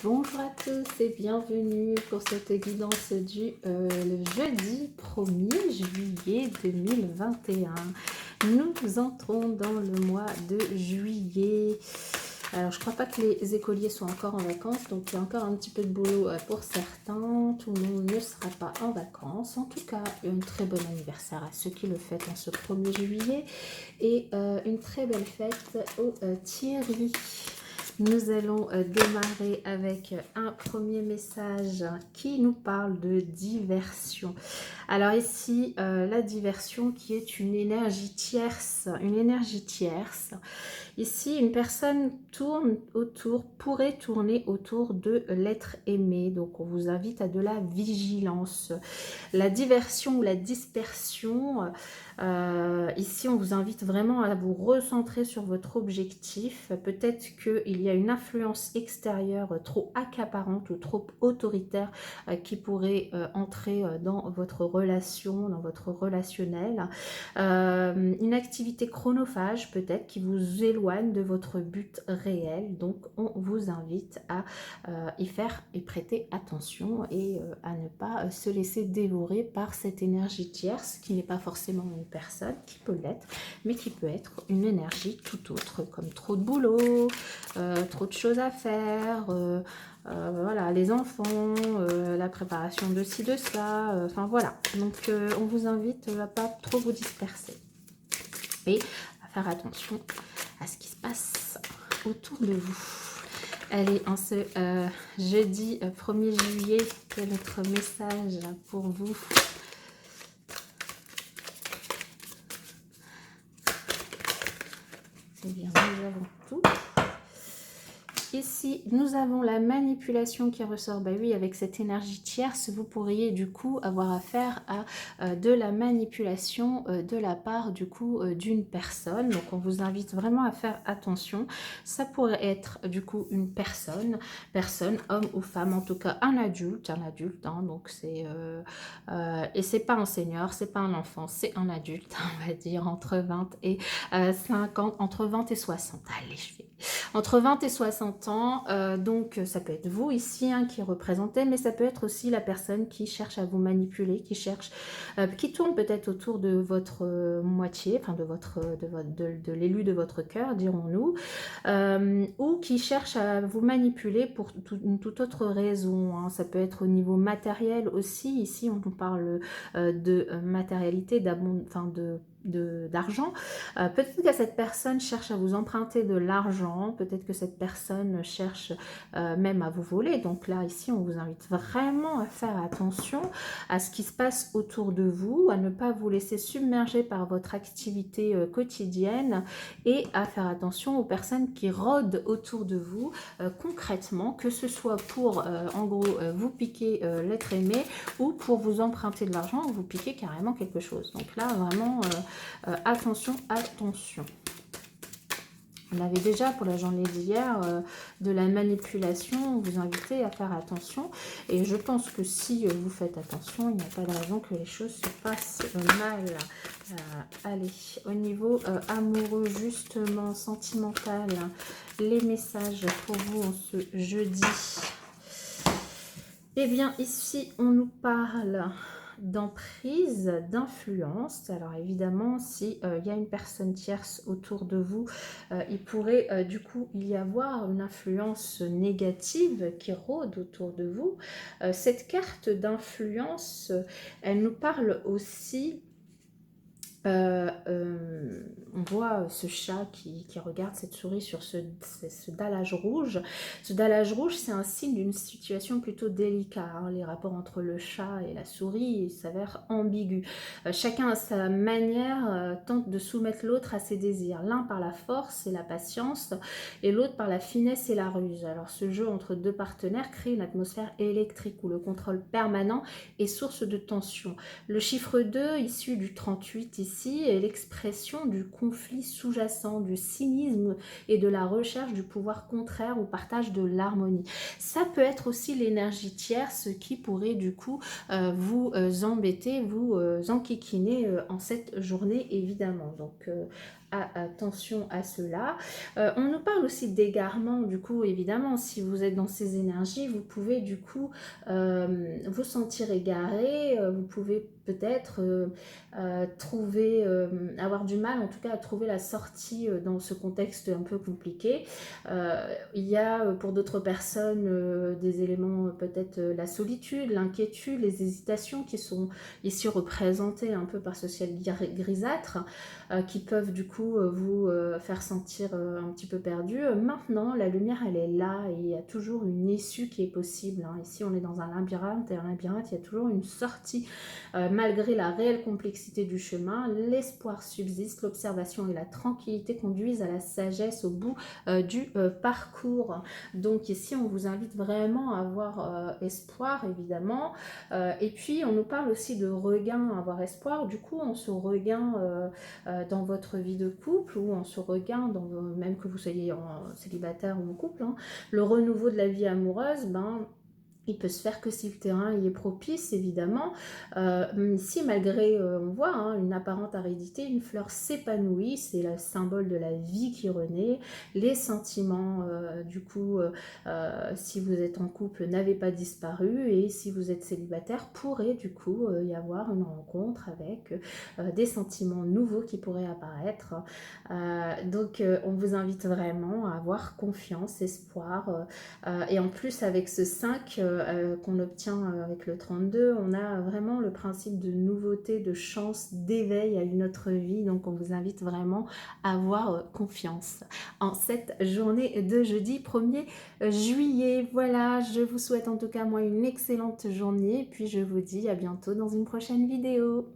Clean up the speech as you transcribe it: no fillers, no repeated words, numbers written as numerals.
Bonjour à tous et bienvenue pour cette guidance du le jeudi 1er juillet 2021. Nous entrons dans le mois de juillet. Alors je crois pas que les écoliers soient encore en vacances, donc il y a encore un petit peu de boulot pour certains. Tout le monde ne sera pas en vacances. En tout cas, un très bon anniversaire à ceux qui le fêtent en ce 1er juillet et une très belle fête aux Thierry. Nous allons démarrer avec un premier message qui nous parle de diversion. Alors ici, la diversion qui est une énergie tierce, Ici, une personne pourrait tourner autour de l'être aimé. Donc, on vous invite à de la vigilance. La diversion ou la dispersion, ici, on vous invite vraiment à vous recentrer sur votre objectif. Peut-être qu'il y a une influence extérieure trop accaparante ou trop autoritaire qui pourrait entrer dans votre relation, dans votre relationnel. Une activité chronophage peut-être qui vous éloigne de votre but réel. Donc on vous invite à y faire et prêter attention et à ne pas se laisser dévorer par cette énergie tierce qui n'est pas forcément une personne, qui peut l'être, mais qui peut être une énergie tout autre, comme trop de boulot, trop de choses à faire, voilà, les enfants, la préparation de ci, de ça, enfin voilà. Donc on vous invite à pas trop vous disperser et à faire attention à ce qui se passe autour de vous. Allez, en ce jeudi 1er juillet, quel est notre message pour vous? C'est bien, nous avons tout. Ici, nous avons la manipulation qui ressort. Bah oui, avec cette énergie tierce, vous pourriez du coup avoir affaire à de la manipulation de la part du coup d'une personne. Donc, on vous invite vraiment à faire attention. Ça pourrait être du coup une personne, homme ou femme, en tout cas un adulte, hein, donc c'est et c'est pas un senior, c'est pas un enfant, c'est un adulte, on va dire entre 20 et 50, entre 20 et 60. Allez, je vais entre 20 et 60 ans, donc ça peut être vous ici hein, qui représentez, mais ça peut être aussi la personne qui cherche à vous manipuler, qui tourne peut-être autour de votre moitié, enfin de l'élu de votre cœur, dirons-nous, ou qui cherche à vous manipuler pour une toute autre raison. Hein. Ça peut être au niveau matériel aussi. Ici, on nous parle de matérialité, d'argent. Peut-être que cette personne cherche à vous emprunter de l'argent, peut-être que cette personne cherche même à vous voler. Donc là, ici, on vous invite vraiment à faire attention à ce qui se passe autour de vous, à ne pas vous laisser submerger par votre activité quotidienne et à faire attention aux personnes qui rôdent autour de vous concrètement, que ce soit pour, en gros, vous piquer l'être aimé ou pour vous emprunter de l'argent ou vous piquer carrément quelque chose. Donc là, vraiment... attention, attention. On avait déjà pour la journée d'hier de la manipulation, on vous invitait à faire attention. Et je pense que si vous faites attention, il n'y a pas de raison que les choses se passent mal. Allez, au niveau amoureux, justement, sentimental, les messages pour vous en ce jeudi. Eh bien, ici, on nous parle d'emprise, d'influence. Alors évidemment, si il y a une personne tierce autour de vous, il pourrait du coup y avoir une influence négative qui rôde autour de vous. Cette carte d'influence, elle nous parle aussi... on voit ce chat qui regarde cette souris sur ce dallage rouge. Ce dallage rouge, c'est un signe d'une situation plutôt délicate. Hein. Les rapports entre le chat et la souris s'avèrent ambigus. Chacun à sa manière tente de soumettre l'autre à ses désirs. L'un par la force et la patience et l'autre par la finesse et la ruse. Alors ce jeu entre deux partenaires crée une atmosphère électrique où le contrôle permanent est source de tension. Le chiffre 2, issu du 38 ici, est l'expression du conflit sous-jacent, du cynisme et de la recherche du pouvoir contraire au partage de l'harmonie. Ça peut être aussi l'énergie tierce qui pourrait du coup vous embêter, vous enquiquiner en cette journée évidemment. Donc attention à cela. On nous parle aussi d'égarement, du coup, évidemment, si vous êtes dans ces énergies, vous pouvez du coup vous sentir égaré, vous pouvez peut-être trouver, avoir du mal en tout cas à trouver la sortie dans ce contexte un peu compliqué. Il y a pour d'autres personnes des éléments, peut-être la solitude, l'inquiétude, les hésitations qui sont ici représentées un peu par ce ciel grisâtre, qui peuvent du coup vous faire sentir un petit peu perdu. Maintenant, la lumière, elle est là et il y a toujours une issue qui est possible, hein. Ici, on est dans un labyrinthe et un labyrinthe, il y a toujours une sortie. Malgré la réelle complexité du chemin, l'espoir subsiste, l'observation et la tranquillité conduisent à la sagesse au bout du parcours. Donc ici, on vous invite vraiment à avoir espoir, évidemment. Et puis, on nous parle aussi de regain, avoir espoir. Du coup, on se regain dans votre vie de couple ou on se regain, même que vous soyez en célibataire ou en couple, hein. Le renouveau de la vie amoureuse, ben, il peut se faire que si le terrain y est propice, évidemment. Si malgré, on voit hein, une apparente aridité, une fleur s'épanouit, c'est le symbole de la vie qui renaît. Les sentiments, du coup, si vous êtes en couple, n'avaient pas disparu. Et si vous êtes célibataire, pourrait du coup y avoir une rencontre avec des sentiments nouveaux qui pourraient apparaître. Donc, on vous invite vraiment à avoir confiance, espoir. Et en plus, avec ce 5 qu'on obtient avec le 32, on a vraiment le principe de nouveauté, de chance, d'éveil à une autre vie. Donc, on vous invite vraiment à avoir confiance en cette journée de jeudi 1er juillet. Voilà, je vous souhaite en tout cas moi une excellente journée. Et puis, je vous dis à bientôt dans une prochaine vidéo.